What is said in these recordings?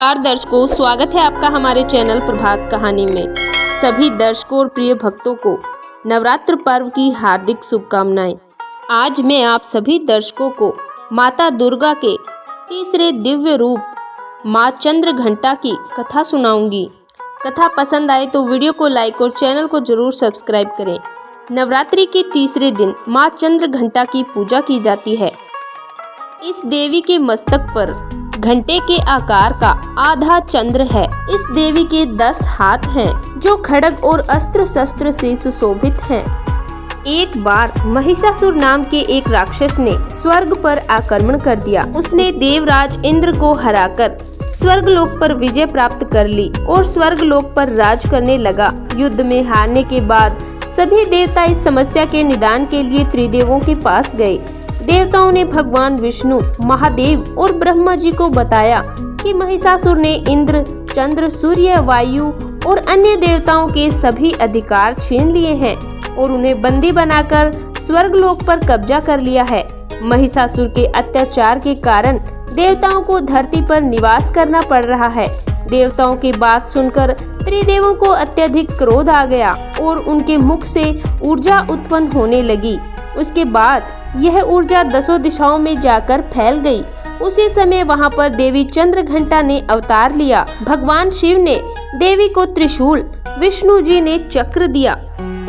नमस्कार दर्शकों, स्वागत है आपका हमारे चैनल प्रभात कहानी में। सभी दर्शकों और प्रिय भक्तों को नवरात्र पर्व की हार्दिक शुभकामनाएं। आज मैं आप सभी दर्शकों को माता दुर्गा के तीसरे दिव्य रूप मां चंद्रघंटा की कथा सुनाऊंगी। कथा पसंद आए तो वीडियो को लाइक और चैनल को जरूर सब्सक्राइब करें। नवरात्रि के तीसरे दिन मां चंद्रघंटा की पूजा की जाती है। इस देवी के मस्तक पर घंटे के आकार का आधा चंद्र है। इस देवी के 10 हाथ हैं, जो खड्ग और अस्त्र शस्त्र से सुशोभित हैं। एक बार महिषासुर नाम के एक राक्षस ने स्वर्ग पर आक्रमण कर दिया। उसने देवराज इंद्र को हराकर स्वर्गलोक पर विजय प्राप्त कर ली और स्वर्गलोक पर राज करने लगा। युद्ध में हारने के बाद सभी देवता इस समस्या के निदान के लिए त्रिदेवों के पास गए। देवताओं ने भगवान विष्णु, महादेव और ब्रह्मा जी को बताया कि महिषासुर ने इंद्र, चंद्र, सूर्य, वायु और अन्य देवताओं के सभी अधिकार छीन लिए हैं और उन्हें बंदी बनाकर स्वर्गलोक पर कब्जा कर लिया है। महिषासुर के अत्याचार के कारण देवताओं को धरती पर निवास करना पड़ रहा है। देवताओं की बात सुनकर त्रिदेवों को अत्यधिक क्रोध आ गया और उनके मुख से ऊर्जा उत्पन्न होने लगी। उसके बाद यह ऊर्जा 10 दिशाओं में जाकर फैल गई। उसी समय वहां पर देवी चंद्रघंटा ने अवतार लिया। भगवान शिव ने देवी को त्रिशूल, विष्णु जी ने चक्र दिया।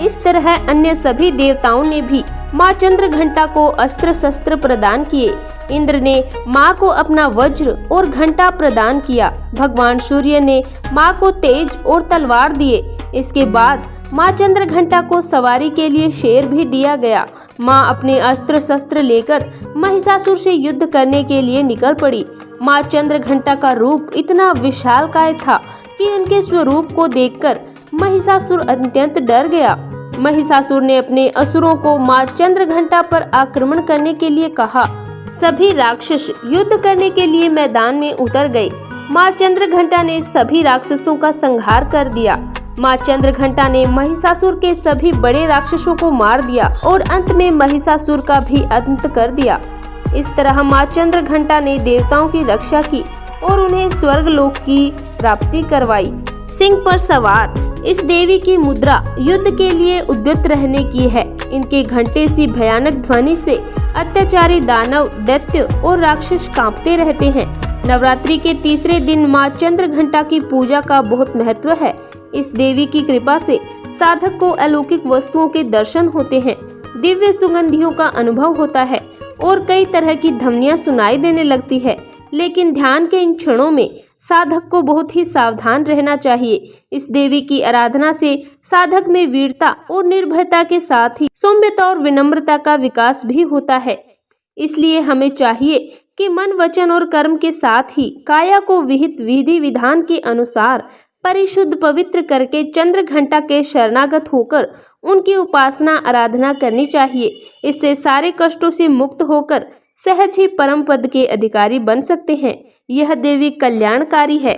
इस तरह अन्य सभी देवताओं ने भी मां चंद्रघंटा को अस्त्र शस्त्र प्रदान किए। इंद्र ने मां को अपना वज्र और घंटा प्रदान किया। भगवान सूर्य ने मां को तेज और तलवार दिए। इसके बाद मां चंद्रघंटा को सवारी के लिए शेर भी दिया गया। मां अपने अस्त्र शस्त्र लेकर महिषासुर से युद्ध करने के लिए निकल पड़ी। मां चंद्रघंटा का रूप इतना विशालकाय था कि उनके स्वरूप को देखकर महिषासुर अत्यंत डर गया। महिषासुर ने अपने असुरों को मां चंद्रघंटा पर आक्रमण करने के लिए कहा। सभी राक्षस युद्ध करने के लिए मैदान में उतर गए। मां चंद्रघंटा ने सभी राक्षसों का संहार कर दिया। मां चंद्रघंटा ने महिषासुर के सभी बड़े राक्षसों को मार दिया और अंत में महिषासुर का भी अंत कर दिया। इस तरह मां चंद्रघंटा ने देवताओं की रक्षा की और उन्हें स्वर्गलोक की प्राप्ति करवाई। सिंह पर सवार इस देवी की मुद्रा युद्ध के लिए उद्यत रहने की है। इनके घंटे सी भयानक ध्वनि से अत्याचारी दानव, दैत्य और राक्षस कांपते रहते हैं। नवरात्रि के तीसरे दिन मां चंद्रघंटा की पूजा का बहुत महत्व है। इस देवी की कृपा से साधक को अलौकिक वस्तुओं के दर्शन होते हैं, दिव्य सुगंधियों का अनुभव होता है और कई तरह की ध्वनियां सुनाई देने लगती है। लेकिन ध्यान के इन क्षणों में साधक को बहुत ही सावधान रहना चाहिए। इस देवी की आराधना से साधक में वीरता और निर्भयता के साथ ही सौम्यता और विनम्रता का विकास भी होता है। इसलिए हमें चाहिए कि मन, वचन और कर्म के साथ ही काया को विहित विधि विधान के अनुसार परिशुद्ध पवित्र करके चंद्रघंटा के शरणागत होकर उनकी उपासना आराधना करनी चाहिए। इससे सारे कष्टों से मुक्त होकर सहज ही परम पद के अधिकारी बन सकते हैं। यह देवी कल्याणकारी है।